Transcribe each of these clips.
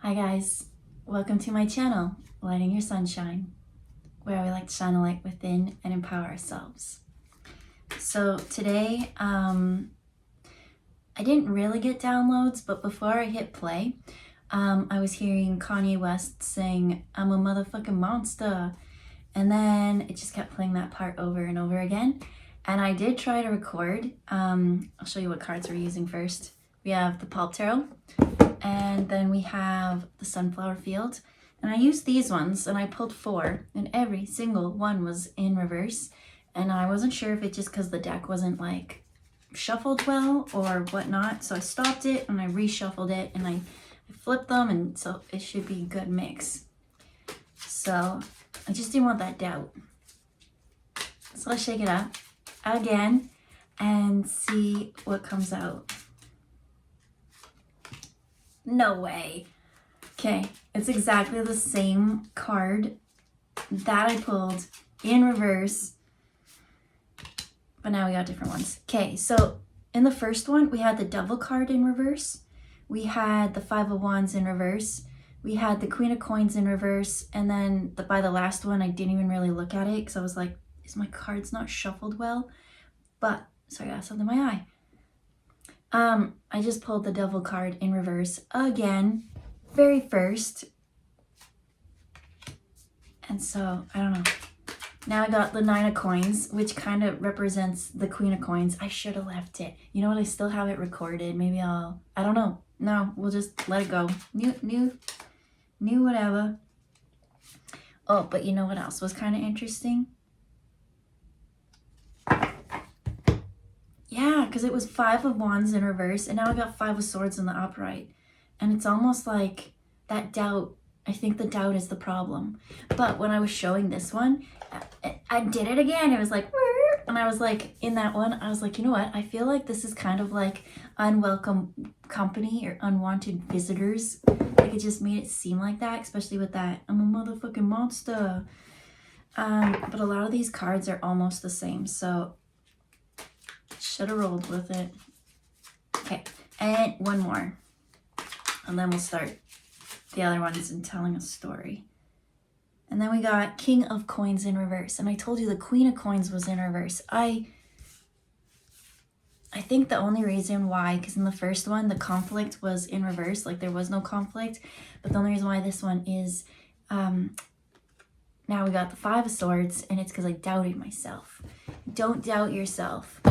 Hi guys, welcome to my channel, Lighting Your Sunshine, where we like to shine a light within and empower ourselves. So today, I didn't really get downloads, but before I hit play, I was hearing Kanye West sing, "I'm a motherfucking monster," and then it just kept playing that part over and over again. And I did try to record. I'll show you what cards we're using first. We have the Pulp Tarot, and then we have the Sunflower Field. And I used these ones, and I pulled 4, and every single one was in reverse. And I wasn't sure if it's just because the deck wasn't like shuffled well or whatnot. So I stopped it and I reshuffled it and I flipped them, and so it should be a good mix. So I just didn't want that doubt. So let's shake it up again and see what comes out. No way. Okay, it's exactly the same card that I pulled in reverse, but now we got different ones. Okay, so in the first one, we had the Devil card in reverse. We had the Five of Wands in reverse. We had the Queen of Coins in reverse. And then by the last one, I didn't even really look at it because I was like, is my cards not shuffled well? But, sorry, I got something in my eye. I just pulled the Devil card in reverse again, very first. And so, I don't know. Now I got the Nine of Coins, which kind of represents the Queen of Coins. I should have left it. You know what? I still have it recorded. Maybe I don't know. No, we'll just let it go. New whatever. Oh, but you know what else was kind of interesting? Yeah, because it was Five of Wands in reverse, and now I got Five of Swords in the upright. And it's almost like that doubt. I think the doubt is the problem. But when I was showing this one, I did it again. It was like, and I was like, in that one, I was like, you know what? I feel like this is kind of like unwelcome company or unwanted visitors. Like it just made it seem like that, especially with that, I'm a motherfucking monster. But a lot of these cards are almost the same, so should have rolled with it. Okay, and one more. And then we'll start the other ones and telling a story. And then we got King of Coins in reverse. And I told you the Queen of Coins was in reverse. I think the only reason why, because in the first one, the conflict was in reverse. Like there was no conflict. But the only reason why this one is, now we got the Five of Swords. And it's because I doubted myself. Don't doubt yourself.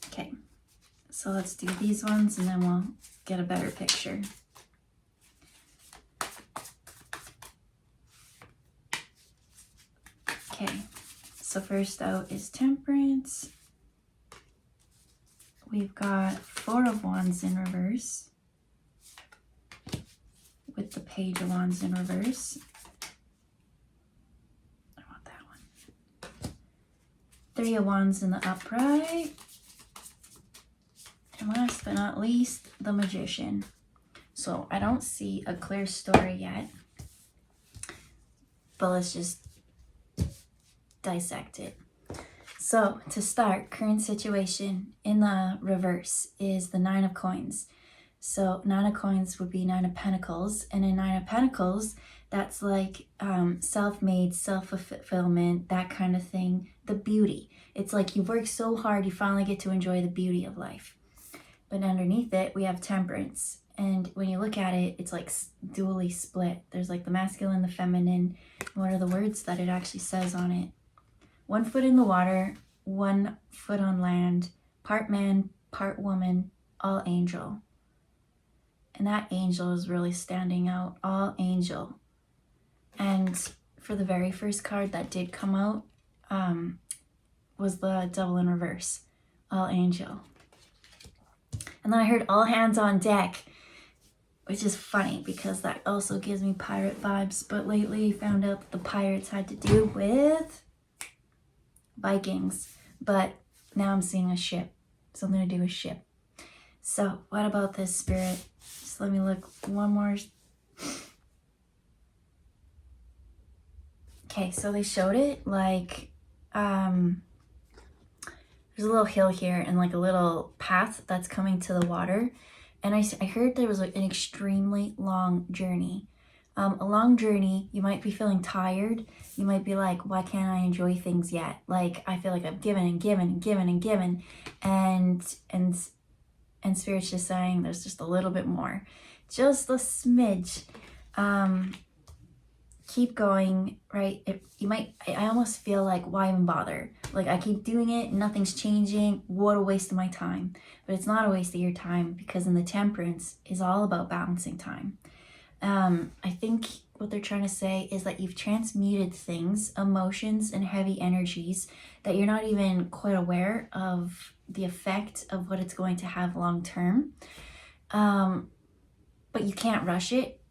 Okay. So let's do these ones and then we'll get a better picture. Okay, so first out is Temperance. We've got Four of Wands in reverse with the Page of Wands in reverse. I want that one. Three of Wands in the upright. And last but not least, the Magician. So I don't see a clear story yet, but let's just dissect it. So to start, current situation in the reverse is the Nine of Coins. So Nine of Coins would be Nine of Pentacles, and in Nine of Pentacles, that's like self-made, self-fulfillment, that kind of thing. The beauty. It's like you work so hard, you finally get to enjoy the beauty of life. But underneath it, we have Temperance. And when you look at it, it's like dually split. There's like the masculine, the feminine. What are the words that it actually says on it? 1 foot in the water, 1 foot on land, part man, part woman, all angel. And that angel is really standing out, all angel. And for the very first card that did come out was the Devil in reverse, all angel. And then I heard all hands on deck, which is funny because that also gives me pirate vibes. But lately I found out that the pirates had to do with Vikings, but now I'm seeing a ship, something to do with ship. So what about this, Spirit? Just let me look one more. Okay, so they showed it like there's a little hill here and like a little path that's coming to the water. And I heard there was like an extremely long journey. A long journey, you might be feeling tired. You might be like, why can't I enjoy things yet? Like, I feel like I've given and given and given and given. And Spirit's just saying there's just a little bit more. Just a smidge. Keep going, right? I almost feel like, why even bother? Like, I keep doing it, nothing's changing. What a waste of my time. But it's not a waste of your time, because in the temperance is all about balancing time. I think what they're trying to say is that you've transmuted things, emotions, and heavy energies that you're not even quite aware of the effect of what it's going to have long term. But you can't rush it.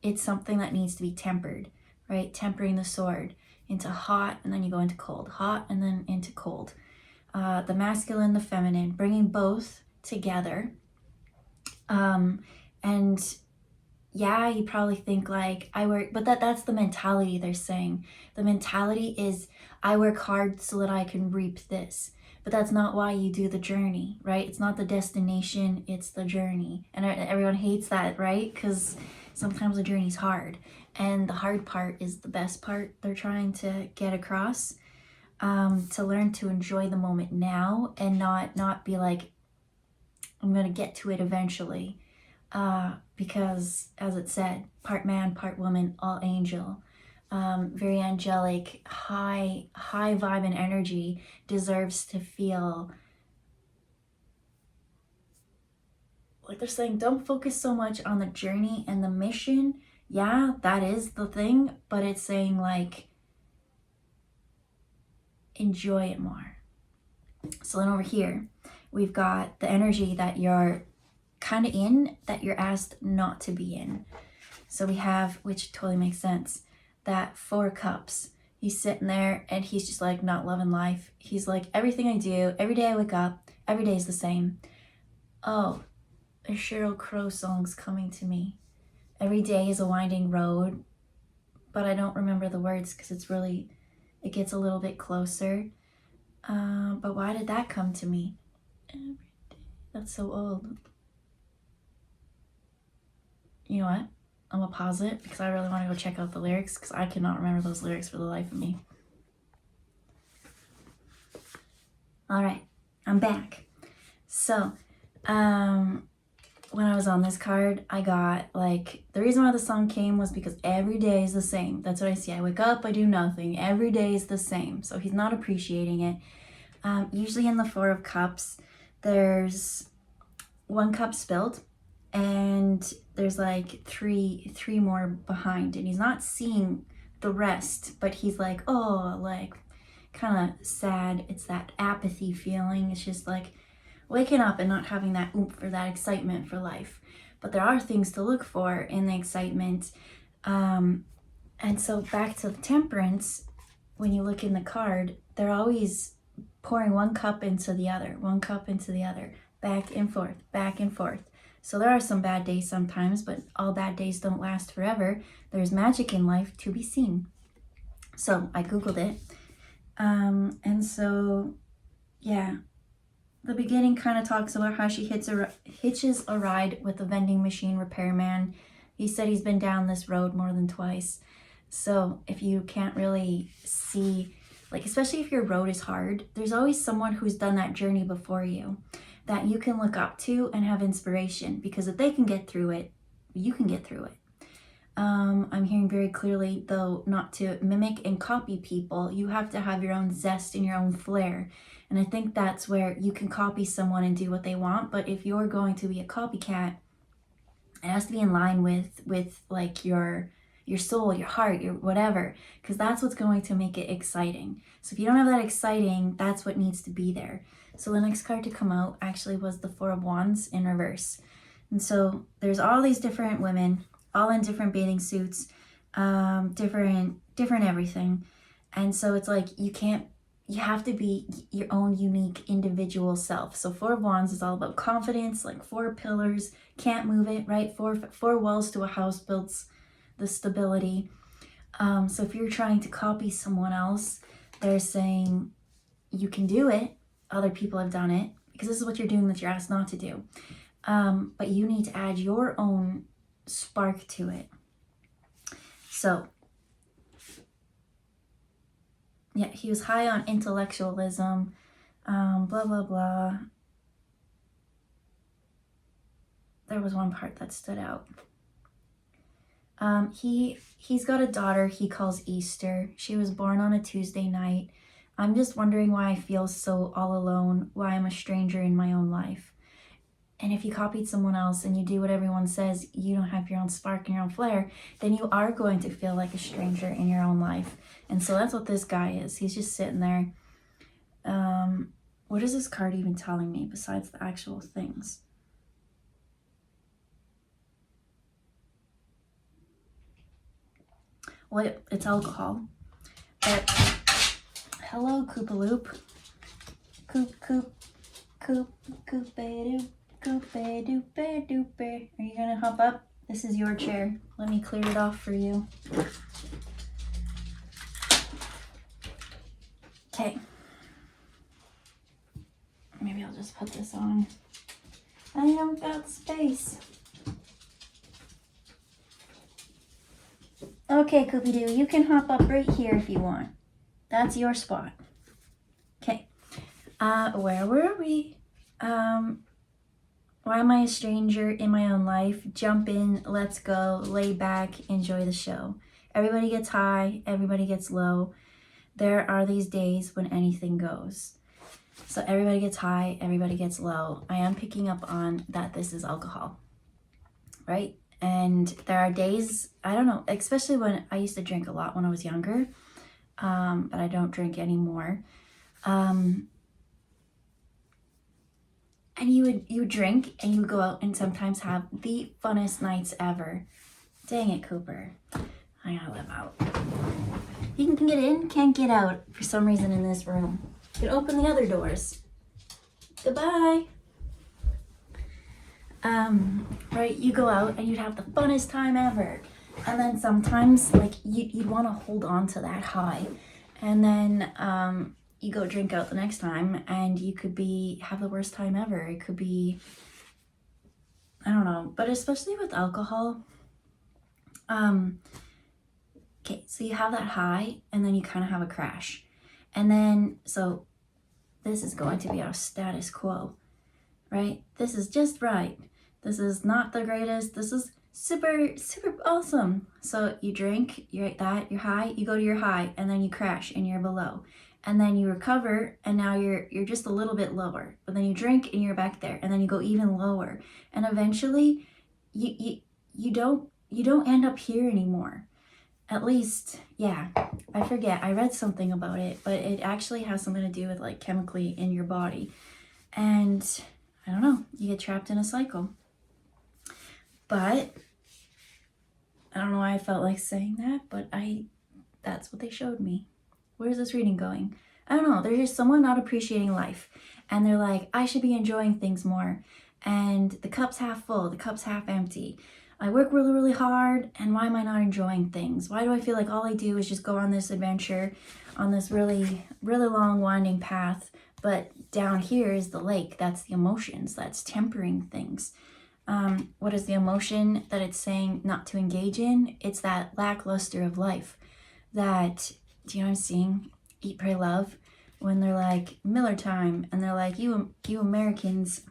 It's something that needs to be tempered, right? Tempering the sword into hot, and then you go into cold, hot, and then into cold. The masculine, the feminine, bringing both together. And yeah, you probably think like, I work, but that's the mentality they're saying. The mentality is, I work hard so that I can reap this. But that's not why you do the journey, right? It's not the destination, it's the journey. And everyone hates that, right? Because sometimes the journey's hard. And the hard part is the best part they're trying to get across. To learn to enjoy the moment now and not be like, I'm going to get to it eventually. Because, as it said, part man, part woman, all angel. Very angelic, high vibe and energy, deserves to feel like they're saying, don't focus so much on the journey and the mission. Yeah, that is the thing, but it's saying like, enjoy it more. So then over here, we've got the energy that you're kind of in, that you're asked not to be in. So we have, which totally makes sense, that 4 cups. He's sitting there and he's just like not loving life. He's like, everything I do, every day I wake up, every day is the same. Oh, a Sheryl Crow song's coming to me. Every day is a winding road, but I don't remember the words because it gets a little bit closer. But why did that come to me? Every day. That's so old. You know what? I'm gonna pause it because I really want to go check out the lyrics, because I cannot remember those lyrics for the life of me. All right, I'm back. So, when I was on this card, I got like, the reason why the song came was because every day is the same. That's what I see. I wake up, I do nothing. Every day is the same. So he's not appreciating it. Usually in the 4 of Cups, there's 1 cup spilled, and there's like three more behind, and he's not seeing the rest, but he's like, oh, like kind of sad. It's that apathy feeling. It's just like waking up and not having that oomph or that excitement for life. But there are things to look for in the excitement. And so back to the temperance, when you look in the card, they're always pouring 1 cup into the other, 1 cup into the other, back and forth, back and forth. So there are some bad days sometimes, but all bad days don't last forever. There's magic in life to be seen. So I Googled it. And so, yeah, the beginning kind of talks about how she hitches a ride with a vending machine repairman. He said he's been down this road more than twice. So if you can't really see, like, especially if your road is hard, there's always someone who's done that journey before you that you can look up to and have inspiration, because if they can get through it, you can get through it. I'm hearing very clearly, though, not to mimic and copy people. You have to have your own zest and your own flair. And I think that's where you can copy someone and do what they want. But if you're going to be a copycat, it has to be in line with like your soul, your heart, your whatever, because that's what's going to make it exciting. So if you don't have that exciting, that's what needs to be there. So the next card to come out actually was the 4 of Wands in reverse. And so there's all these different women, all in different bathing suits, different everything. And so it's like, you have to be your own unique individual self. So 4 of Wands is all about confidence, like 4 pillars, can't move it, right? Four walls to a house builds the stability. So if you're trying to copy someone else, they're saying you can do it, other people have done it, because this is what you're doing that you're asked not to do. But you need to add your own spark to it. So, yeah, he was high on intellectualism, blah, blah, blah. There was one part that stood out. He's got a daughter he calls Easter. She was born on a Tuesday night. I'm just wondering why I feel so all alone, why I'm a stranger in my own life. And if you copied someone else and you do what everyone says, you don't have your own spark and your own flair, then you are going to feel like a stranger in your own life. And so that's what this guy is. He's just sitting there. What is this card even telling me besides the actual things? Well, it's alcohol. But hello, Koopaloop. Koop-a-doop, Koop-a-doop-a-doop. Are you gonna hop up? This is your chair. Let me clear it off for you. Okay. Maybe I'll just put this on. I don't got space. Okay, Koopy-Doo, you can hop up right here if you want. That's your spot. Okay. Where were we? Why am I a stranger in my own life? Jump in, let's go, lay back, enjoy the show. Everybody gets high, everybody gets low. There are these days when anything goes. So everybody gets high, everybody gets low. I am picking up on that this is alcohol, right? And there are days, I don't know, especially when I used to drink a lot when I was younger, but I don't drink anymore. And you would drink and you would go out and sometimes have the funnest nights ever. Dang it, Cooper. I gotta live out. You can get in, can't get out for some reason in this room. You can open the other doors. Goodbye. Right, you go out and you'd have the funnest time ever. And then sometimes, like, you'd want to hold on to that high. And then, you go drink out the next time and you could have the worst time ever. It could be, I don't know, but especially with alcohol. Okay, so you have that high and then you kind of have a crash. And then, so this is going to be our status quo, right? This is just right. This is not the greatest. This is super, super awesome. So you drink, you're at that, you're high, you go to your high and then you crash and you're below. And then you recover and now you're just a little bit lower. But then you drink and you're back there and then you go even lower. And eventually you don't end up here anymore. At least, yeah, I forget. I read something about it, but it actually has something to do with like chemically in your body. And I don't know, you get trapped in a cycle. But I don't know why I felt like saying that, but that's what they showed me. Where's this reading going? I don't know. There's just someone not appreciating life. And they're like, I should be enjoying things more. And the cup's half full, the cup's half empty. I work really, really hard, and why am I not enjoying things? Why do I feel like all I do is just go on this adventure, on this really, really long winding path, but down here is the lake. That's the emotions. That's tempering things. What is the emotion that it's saying not to engage in? It's that lackluster of life. That, do you know what I'm seeing? Eat, Pray, Love. When they're like, Miller time, and they're like, you Americans,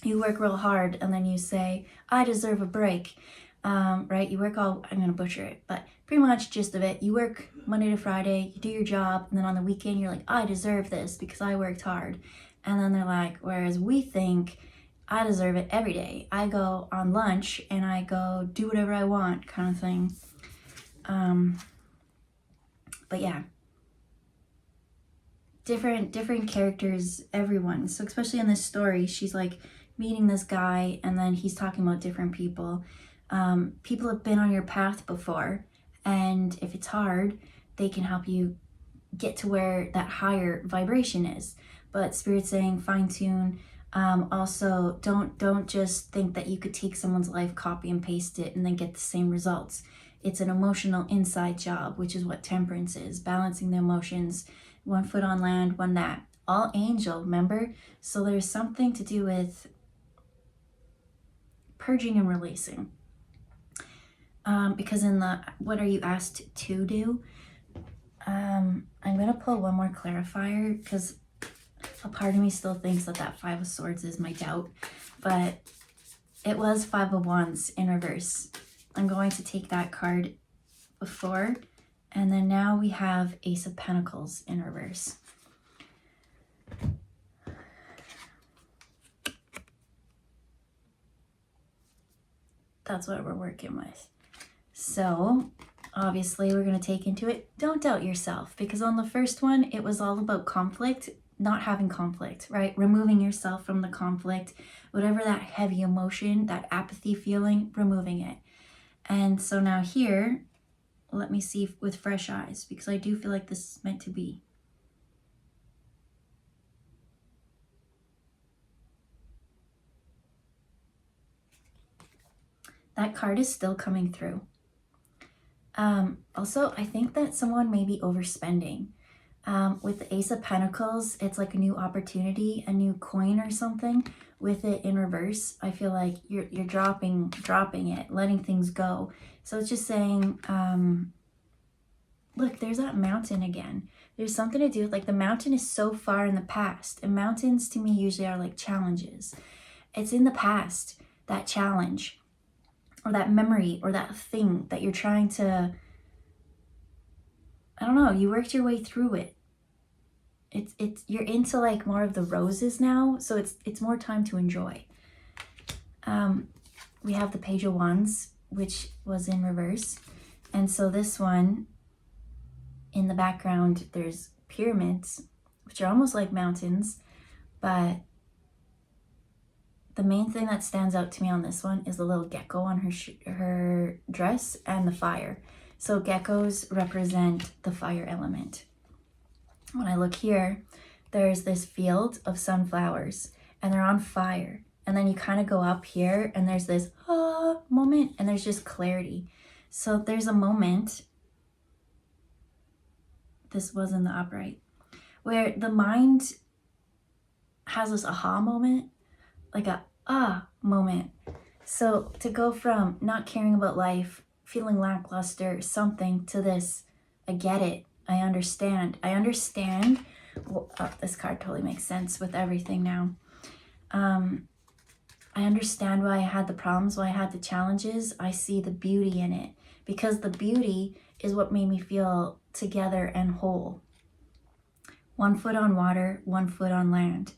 you work real hard, and then you say, I deserve a break, right? You work I'm going to butcher it, but pretty much gist of it, you work Monday to Friday, you do your job, and then on the weekend, you're like, I deserve this because I worked hard. And then they're like, whereas we think, I deserve it every day. I go on lunch, and I go do whatever I want kind of thing. But yeah. Different characters, everyone. So especially in this story, she's like meeting this guy and then he's talking about different people. People have been on your path before, and if it's hard, they can help you get to where that higher vibration is. But Spirit's saying fine tune. Also, don't just think that you could take someone's life, copy and paste it, and then get the same results. It's an emotional inside job, which is what temperance is, balancing the emotions. One foot on land, one that. all angel, remember? So there's something to do with purging and releasing. Because in the what are you asked to do, I'm gonna pull one more clarifier because a part of me still thinks that Five of Swords is my doubt, but it was Five of Wands in reverse. I'm going to take that card before, and then now we have Ace of Pentacles in reverse. That's what we're working with. So obviously we're going to take into it, don't doubt yourself, because on the first one, it was all about conflict, not having conflict, right? Removing yourself from the conflict, whatever that heavy emotion, that apathy feeling, removing it. And so now here, let me see with fresh eyes, because I do feel like this is meant to be. That card is still coming through. Also, I think that someone may be overspending. With the Ace of Pentacles, it's like a new opportunity, a new coin or something. With it in reverse, I feel like you're dropping it, letting things go. So it's just saying, look, there's that mountain again. There's something to do with, like, the mountain is so far in the past. And mountains to me usually are like challenges. It's in the past, that challenge, or that memory, or that thing that you're trying to, I don't know, you worked your way through it. It's you're into like more of the roses now, so it's more time to enjoy. We have the Page of Wands, which was in reverse. And so this one, in the background, there's pyramids, which are almost like mountains, but the main thing that stands out to me on this one is the little gecko on her dress and the fire. So geckos represent the fire element. When I look here, there's this field of sunflowers and they're on fire. And then you kind of go up here and there's this moment and there's just clarity. So there's a moment, this was in the upright, where the mind has this aha moment, like a moment. So to go from not caring about life, feeling lackluster, something, to this, I get it, I understand. Well, this card totally makes sense with everything now. I understand why I had the problems, why I had the challenges. I see the beauty in it, because the beauty is what made me feel together and whole. 1 foot on water, 1 foot on land.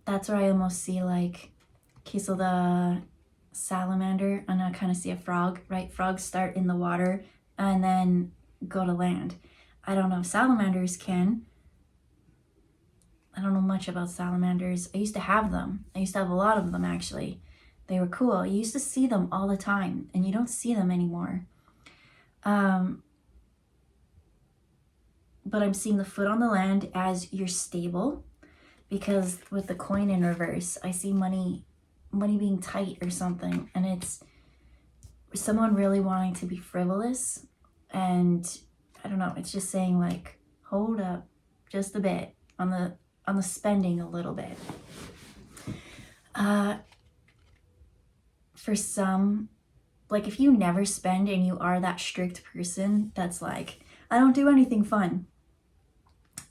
That's where I almost see, like, okay, so the salamander, and I kind of see a frog, right? Frogs start in the water and then go to land. I don't know if salamanders can. I don't know much about salamanders. I used to have them. I used to have a lot of them, actually. They were cool. You used to see them all the time, and you don't see them anymore. But I'm seeing the foot on the land as you're stable, because with the coin in reverse, I see money being tight or something, and it's someone really wanting to be frivolous. And I don't know, it's just saying, like, hold up just a bit on the spending a little bit. For some, like, if you never spend and you are that strict person that's like, I don't do anything fun,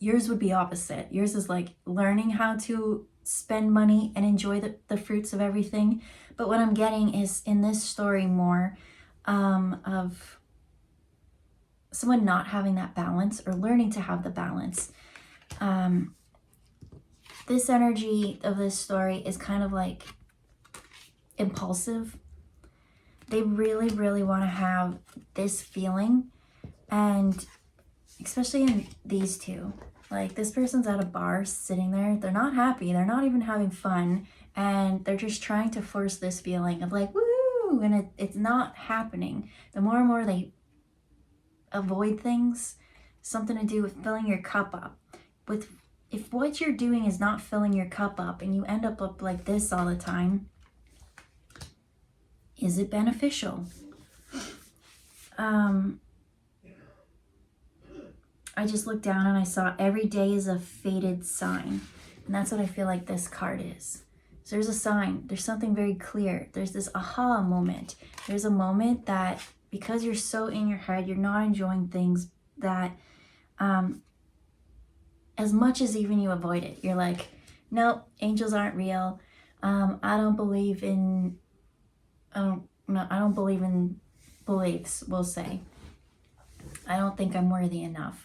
yours would be opposite. Yours is like learning how to spend money and enjoy the fruits of everything. But what I'm getting is, in this story, more of someone not having that balance, or learning to have the balance. This energy of this story is kind of like impulsive. They really, really want to have this feeling, and especially in these two, like, this person's at a bar sitting there, they're not happy, they're not even having fun, and they're just trying to force this feeling of like, woo, and it's not happening. The more and more they avoid things, something to do with filling your cup up. If what you're doing is not filling your cup up and you end up like this all the time, is it beneficial? I just looked down and I saw every day is a fated sign. And that's what I feel like this card is. So there's a sign. There's something very clear. There's this aha moment. There's a moment that because you're so in your head, you're not enjoying things that as much as even you avoid it. You're like, no, angels aren't real. I don't believe in beliefs, we'll say. I don't think I'm worthy enough.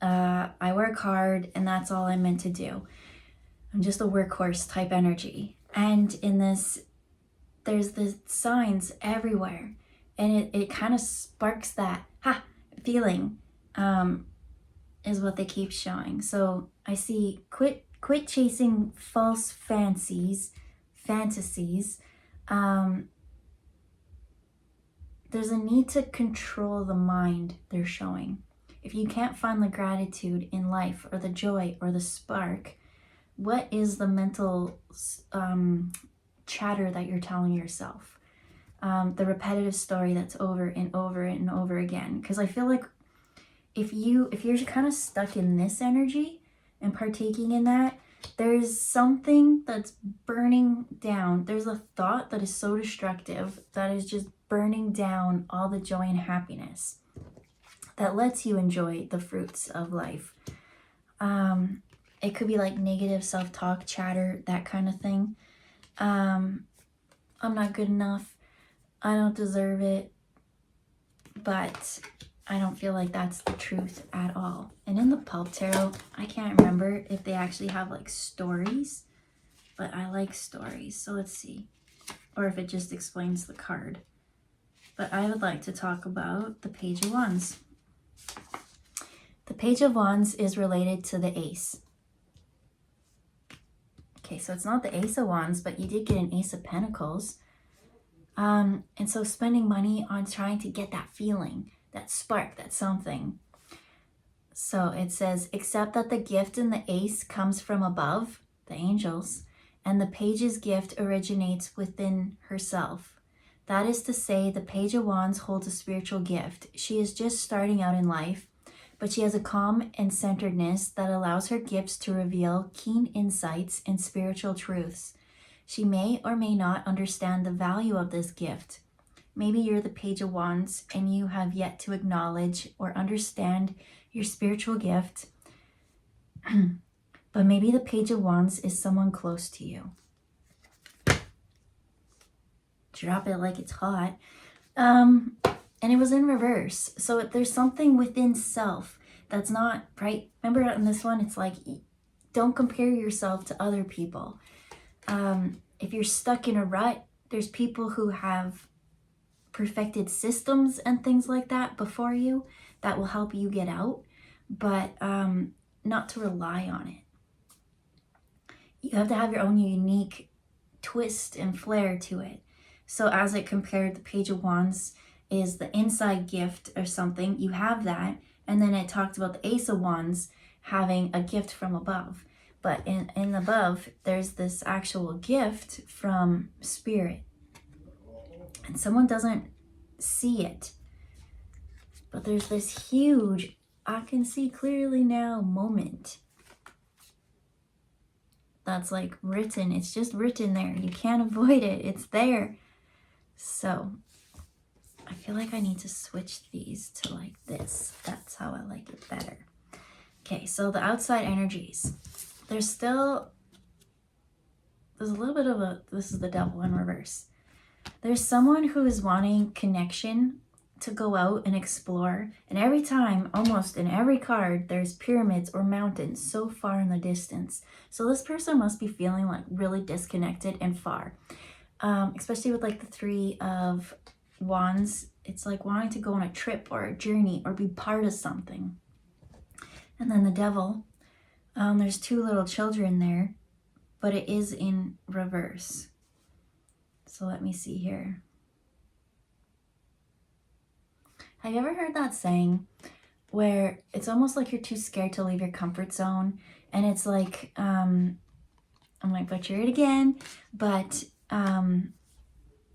I work hard and that's all I'm meant to do. I'm just a workhorse type energy. And in this, there's the signs everywhere. And it kind of sparks that feeling is what they keep showing. So I see quit chasing false fantasies. There's a need to control the mind, they're showing. If you can't find the gratitude in life or the joy or the spark, what is the mental chatter that you're telling yourself? The repetitive story that's over and over and over again. Because I feel like if you're kind of stuck in this energy and partaking in that, there's something that's burning down. There's a thought that is so destructive that is just burning down all the joy and happiness that lets you enjoy the fruits of life. It could be like negative self-talk, chatter, that kind of thing. I'm not good enough. I don't deserve it. But I don't feel like that's the truth at all. And in the Pulp Tarot, I can't remember if they actually have like stories, but I like stories. So let's see. Or if it just explains the card. But I would like to talk about the Page of Wands. The Page of Wands is related to the Ace. Okay, so it's not the Ace of Wands, but you did get an Ace of Pentacles. And so spending money on trying to get that feeling, that spark, that something. So it says, except that the gift in the Ace comes from above, the angels, and the Page's gift originates within herself. That is to say, the Page of Wands holds a spiritual gift. She is just starting out in life, but she has a calm and centeredness that allows her gifts to reveal keen insights and spiritual truths. She may or may not understand the value of this gift. Maybe you're the Page of Wands and you have yet to acknowledge or understand your spiritual gift. But maybe the Page of Wands is someone close to you. Drop it like it's hot. And it was in reverse. So there's something within self that's not right. Remember in this one, it's like, don't compare yourself to other people. If you're stuck in a rut, there's people who have perfected systems and things like that before you that will help you get out, but not to rely on it. You have to have your own unique twist and flair to it. So as it compared, the Page of Wands is the inside gift or something. You have that. And then it talked about the Ace of Wands having a gift from above. But in above, there's this actual gift from spirit. And someone doesn't see it. But there's this huge, I can see clearly now moment. That's like written. It's just written there. You can't avoid it. It's there. So I feel like I need to switch these to like this. That's how I like it better. Okay, so the outside energies. There's a little bit of this is the Devil in reverse. There's someone who is wanting connection to go out and explore. And every time, almost in every card, there's pyramids or mountains so far in the distance. So this person must be feeling like really disconnected and far. Especially with like the Three of Wands. It's like wanting to go on a trip or a journey or be part of something. And then the Devil. There's two little children there, but it is in reverse. So let me see here. Have you ever heard that saying where it's almost like you're too scared to leave your comfort zone? And it's like, I'm going to butcher it again, but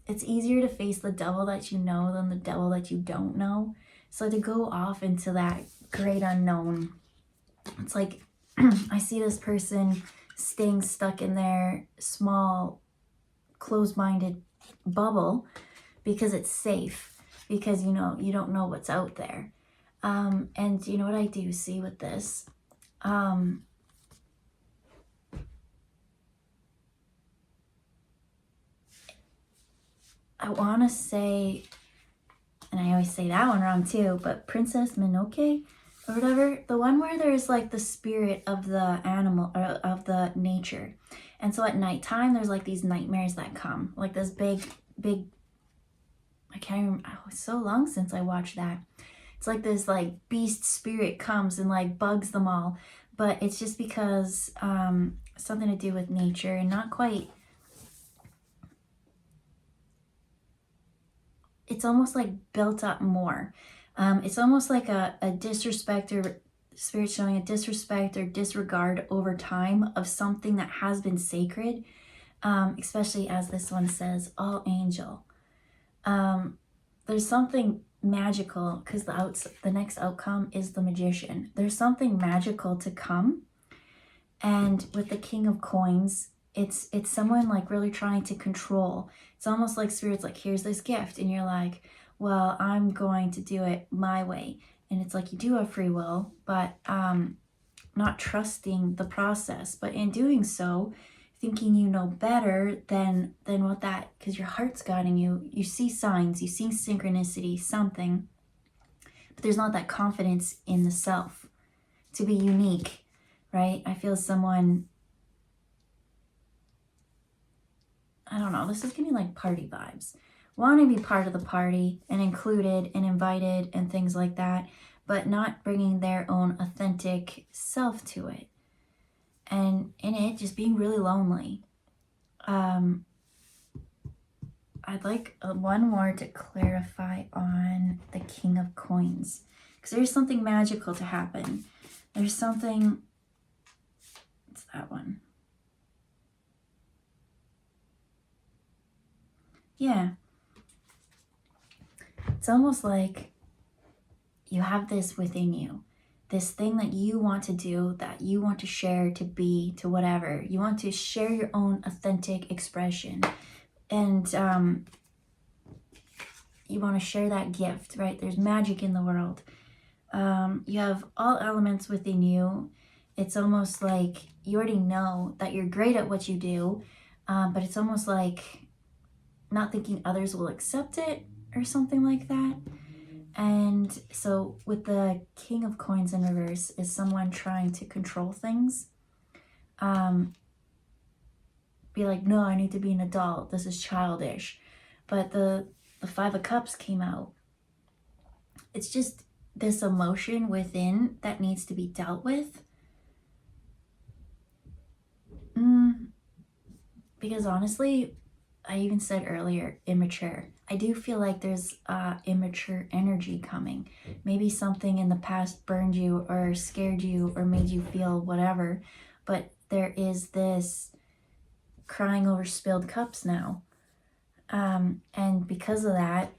it's easier to face the devil that you know than the devil that you don't know. So to go off into that great unknown, it's like I see this person staying stuck in their small, closed-minded bubble because it's safe, because you know you don't know what's out there. And you know what I do see with this? I want to say, and I always say that one wrong too, but Princess Mononoke or whatever, the one where there's like the spirit of the animal or of the nature. And so at nighttime, there's like these nightmares that come, like this big, I can't remember, oh, it's so long since I watched that. It's like this like beast spirit comes and like bugs them all. But it's just because something to do with nature and not quite, it's almost like built up more. It's almost like a disrespect or spirit showing a disrespect or disregard over time of something that has been sacred, especially as this one says, all angel. There's something magical because the next outcome is the magician. There's something magical to come. And with the King of Coins, it's someone like really trying to control. It's almost like spirit's like, here's this gift. And you're like, well, I'm going to do it my way. And it's like you do have free will, but not trusting the process. But in doing so, thinking you know better than what that, because your heart's guiding you. You see signs, you see synchronicity, something. But there's not that confidence in the self to be unique, right? I feel someone, I don't know, this is giving like party vibes. Want to be part of the party and included and invited and things like that, but not bringing their own authentic self to it. And in it, just being really lonely. I'd like one more to clarify on the King of Coins, because there's something magical to happen. There's something, it's that one. Yeah. It's almost like you have this within you, this thing that you want to do, that you want to share, to be, to whatever. You want to share your own authentic expression. And you want to share that gift, right? There's magic in the world. You have all elements within you. It's almost like you already know that you're great at what you do, but it's almost like not thinking others will accept it or something like that. And so with the King of Coins in reverse is someone trying to control things. Be like, no, I need to be an adult. This is childish. But the Five of Cups came out. It's just this emotion within that needs to be dealt with. Because honestly, I even said earlier, immature. I do feel like there's immature energy coming. Maybe something in the past burned you or scared you or made you feel whatever. But there is this crying over spilled cups now. And because of that,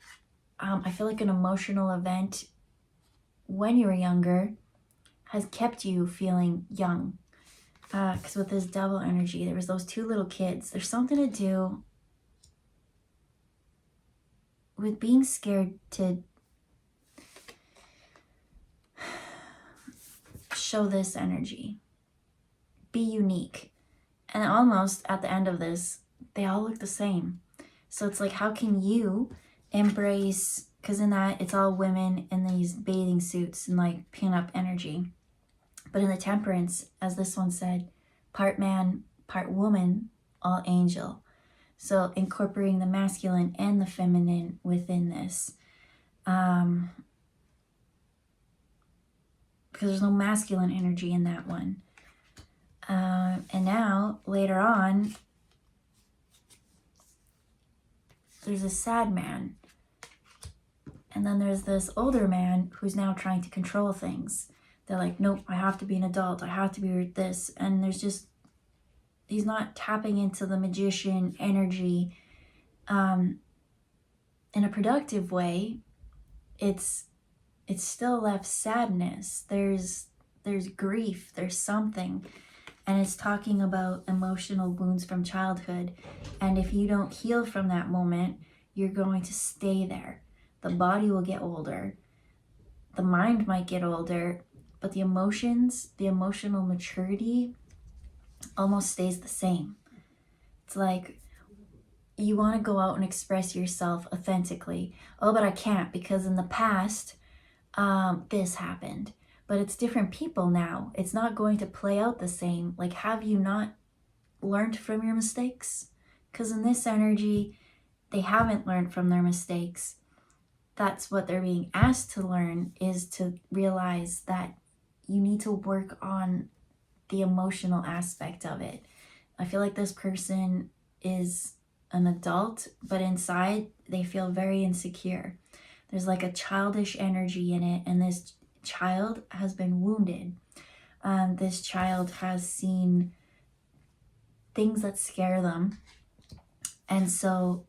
I feel like an emotional event when you were younger has kept you feeling young. Because with this double energy, there was those two little kids. There's something to do with being scared to show this energy. Be unique. And almost at the end of this, they all look the same. So it's like, how can you embrace, because in that, it's all women in these bathing suits and like pin-up energy. But in the Temperance, as this one said, part man, part woman, all angel. So incorporating the masculine and the feminine within this. Because there's no masculine energy in that one. And now, later on, there's a sad man. And then there's this older man who's now trying to control things. They're like, nope, I have to be an adult. I have to be this. And there's just, he's not tapping into the magician energy in a productive way. It's it's still left sadness. There's grief, there's something. And it's talking about emotional wounds from childhood. And if you don't heal from that moment, you're going to stay there. The body will get older. The mind might get older, but the emotions, the emotional maturity almost stays the same. It's like you want to go out and express yourself authentically. Oh, but I can't because in the past, this happened. But it's different people now. It's not going to play out the same. Like, have you not learned from your mistakes? Because in this energy, they haven't learned from their mistakes. That's what they're being asked to learn, is to realize that you need to work on the emotional aspect of it. I feel like this person is an adult, but inside they feel very insecure. There's like a childish energy in it, and this child has been wounded. This child has seen things that scare them, and so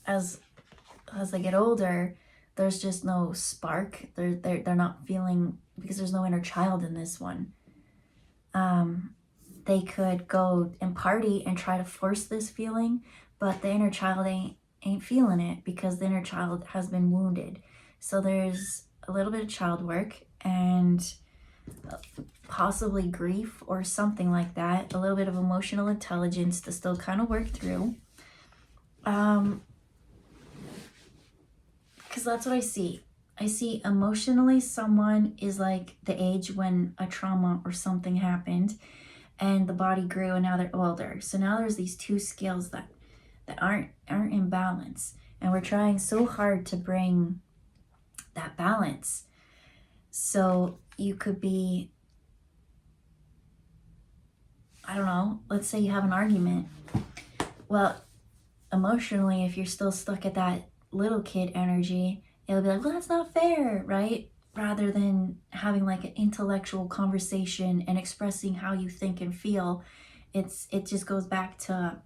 as they get older, there's just no spark. They're not feeling, because there's no inner child in this one. They could go and party and try to force this feeling, but the inner child ain't feeling it because the inner child has been wounded. So there's a little bit of child work and possibly grief or something like that. A little bit of emotional intelligence to still kind of work through. Because that's what I see. I see emotionally someone is like the age when a trauma or something happened and the body grew and now they're older. So now there's these two scales that aren't in balance. And we're trying so hard to bring that balance. So you could be, I don't know, let's say you have an argument. Well, emotionally, if you're still stuck at that little kid energy, it'll be like, well, that's not fair, right? Rather than having like an intellectual conversation and expressing how you think and feel, it just goes back to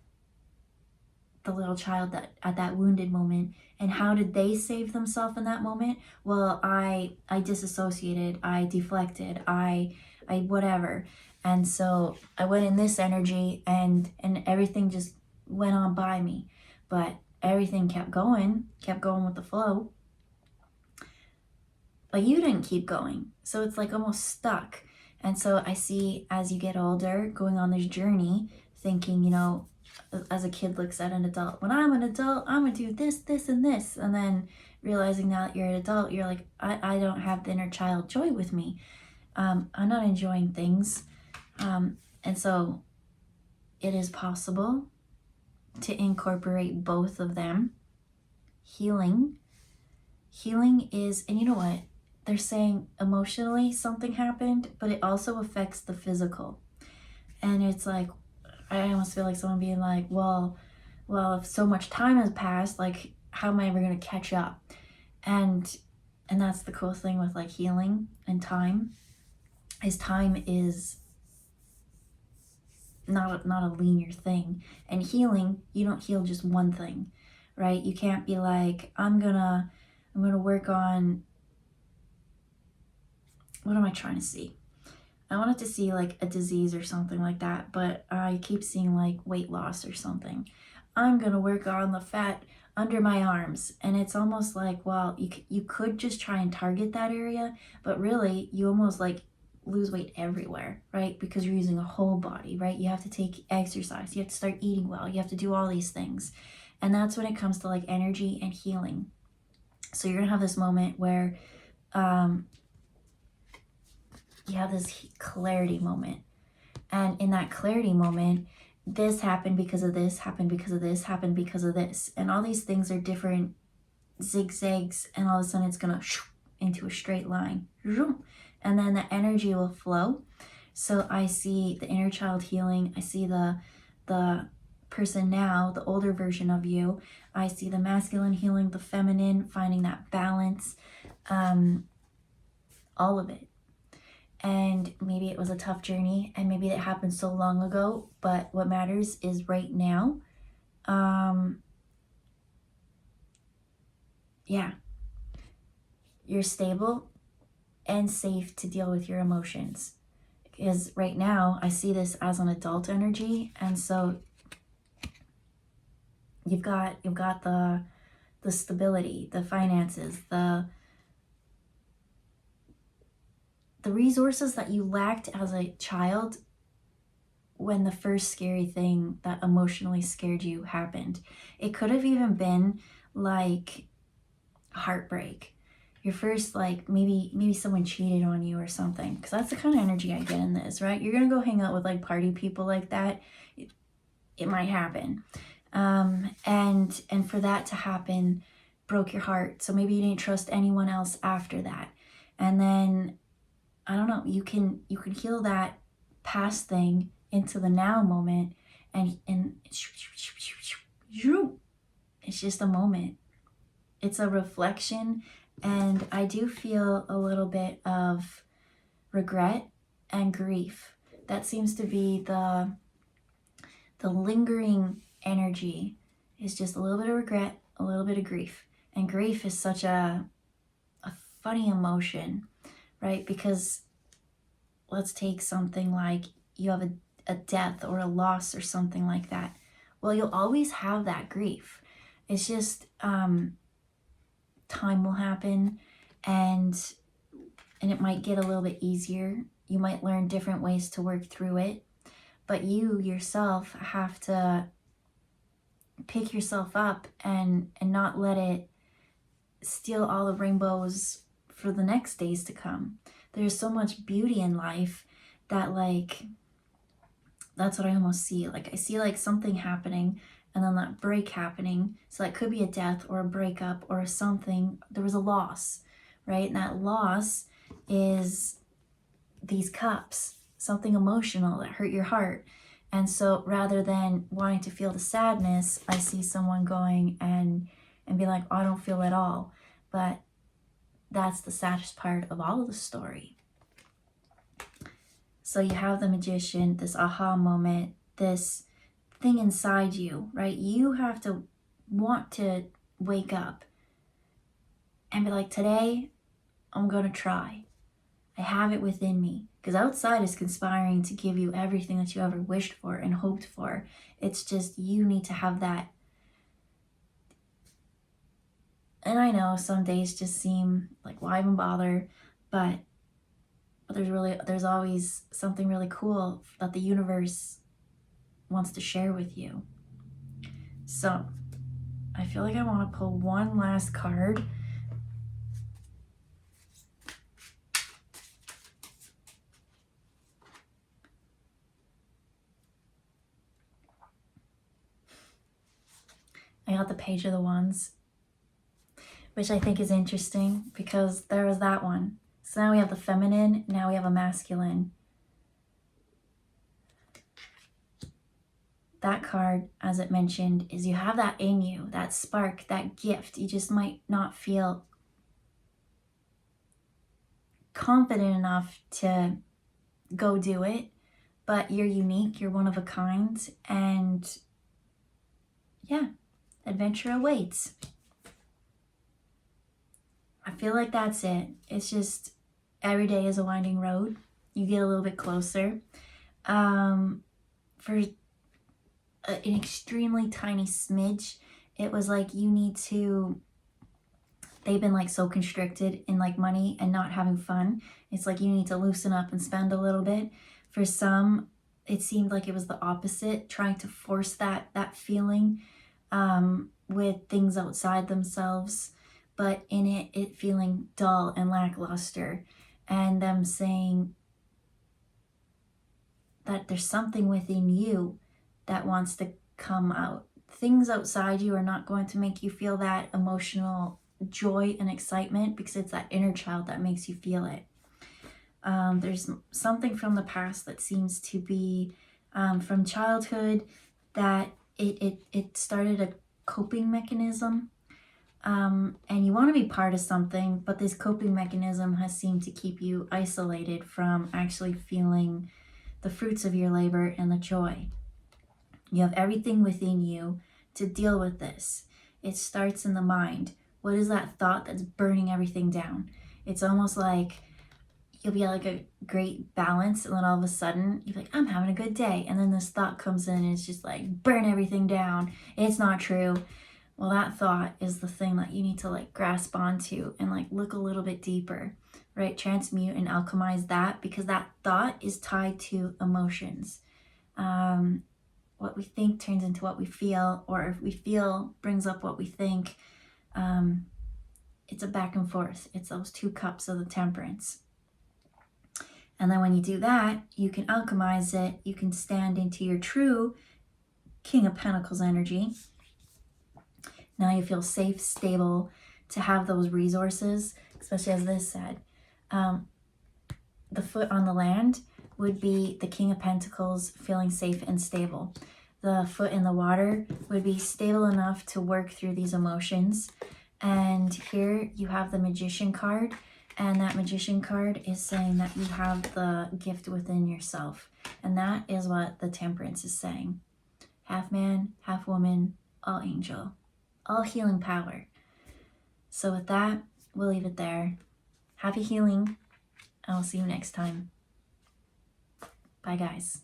the little child that at that wounded moment. And how did they save themselves in that moment? Well, I disassociated, I deflected, I whatever. And so I went in this energy and everything just went on by me. But everything kept going with the flow. But you didn't keep going. So it's like almost stuck. And so I see as you get older, going on this journey, thinking, you know, as a kid looks at an adult, when I'm an adult, I'm gonna do this, this, and this. And then realizing now that you're an adult, you're like, I don't have the inner child joy with me. I'm not enjoying things. And so it is possible to incorporate both of them. Healing is, and you know what? They're saying emotionally something happened, but it also affects the physical. And it's like, I almost feel like someone being like, well, if so much time has passed, like, how am I ever going to catch up? And that's the cool thing with like healing and time, is time is not a linear thing. And healing, you don't heal just one thing, right? You can't be like, I'm gonna work on, what am I trying to see? I wanted to see like a disease or something like that, but I keep seeing like weight loss or something. I'm gonna work on the fat under my arms. And it's almost like, well, you could just try and target that area, but really you almost like lose weight everywhere, right? Because you're using a whole body, right? You have to take exercise, you have to start eating well, you have to do all these things. And that's when it comes to like energy and healing. So you're gonna have this moment where you have this clarity moment. And in that clarity moment, this happened because of this, happened because of this, happened because of this. And all these things are different zigzags, and all of a sudden it's gonna into a straight line. And then the energy will flow. So I see the inner child healing. I see the person now, the older version of you. I see the masculine healing, the feminine, finding that balance, all of it. And maybe it was a tough journey, and maybe it happened so long ago, but what matters is right now. Yeah. you're stable and safe to deal with your emotions. Because right now I see this as an adult energy, and so you've got the stability, the finances, the resources that you lacked as a child when the first scary thing that emotionally scared you happened. It could have even been like heartbreak. Your first, like, maybe someone cheated on you or something, because that's the kind of energy I get in this, right? You're gonna go hang out with like party people like that. It might happen. And for that to happen broke your heart. So maybe you didn't trust anyone else after that. And then, I don't know, you can heal that past thing into the now moment, and it's just a moment. It's a reflection, and I do feel a little bit of regret and grief. That seems to be the lingering energy, is just a little bit of regret, a little bit of grief. And grief is such a funny emotion, right? Because let's take something like you have a death or a loss or something like that. Well, you'll always have that grief. It's just time will happen, and it might get a little bit easier. You might learn different ways to work through it, but you yourself have to pick yourself up and not let it steal all the rainbows for the next days to come. There's so much beauty in life that, like, that's what I almost see. Like, I see like something happening and then that break happening. So that could be a death or a breakup or something. There was a loss, right? And that loss is these cups, something emotional that hurt your heart. And so rather than wanting to feel the sadness, I see someone going and be like, oh, I don't feel at all. But that's the saddest part of all of the story. So you have the magician, this aha moment, this thing inside you, right? You have to want to wake up and be like, today I'm going to try. I have it within me. Because outside is conspiring to give you everything that you ever wished for and hoped for. It's just you need to have that. And I know some days just seem like, why even bother? But there's always something really cool that the universe wants to share with you. So I feel like I want to pull one last card. I got the Page of the Wands, which I think is interesting because there was that one. So now we have the feminine, now we have a masculine. That card, as it mentioned, is you have that in you, that spark, that gift. You just might not feel confident enough to go do it, but you're unique, you're one of a kind, and yeah, adventure awaits. I feel like that's it. It's just every day is a winding road. You get a little bit closer. For an extremely tiny smidge, it was like you need to, they've been like so constricted in like money and not having fun. It's like you need to loosen up and spend a little bit. For some, it seemed like it was the opposite, trying to force that feeling with things outside themselves, but in it feeling dull and lackluster, and them saying that there's something within you that wants to come out. Things outside you are not going to make you feel that emotional joy and excitement, because it's that inner child that makes you feel it. There's something from the past that seems to be from childhood, that it started a coping mechanism, and you want to be part of something, but this coping mechanism has seemed to keep you isolated from actually feeling the fruits of your labor and the joy. You have everything within you to deal with this. It starts in the mind. What is that thought that's burning everything down? It's almost like you'll be at like a great balance, and then all of a sudden you're like, I'm having a good day. And then this thought comes in and it's just like, burn everything down. It's not true. Well, that thought is the thing that you need to like grasp onto and like look a little bit deeper, right? Transmute and alchemize that, because that thought is tied to emotions. What we think turns into what we feel, or if we feel brings up what we think. It's a back and forth. It's those two cups of the temperance. And then when you do that, you can alchemize it. You can stand into your true King of Pentacles energy. Now you feel safe, stable to have those resources, especially as this said. The foot on the land would be the King of Pentacles, feeling safe and stable. The foot in the water would be stable enough to work through these emotions. And here you have the Magician card. And that Magician card is saying that you have the gift within yourself. And that is what the Temperance is saying. Half man, half woman, all angel. All healing power. So with that, we'll leave it there. Happy healing. I will see you next time. Bye, guys.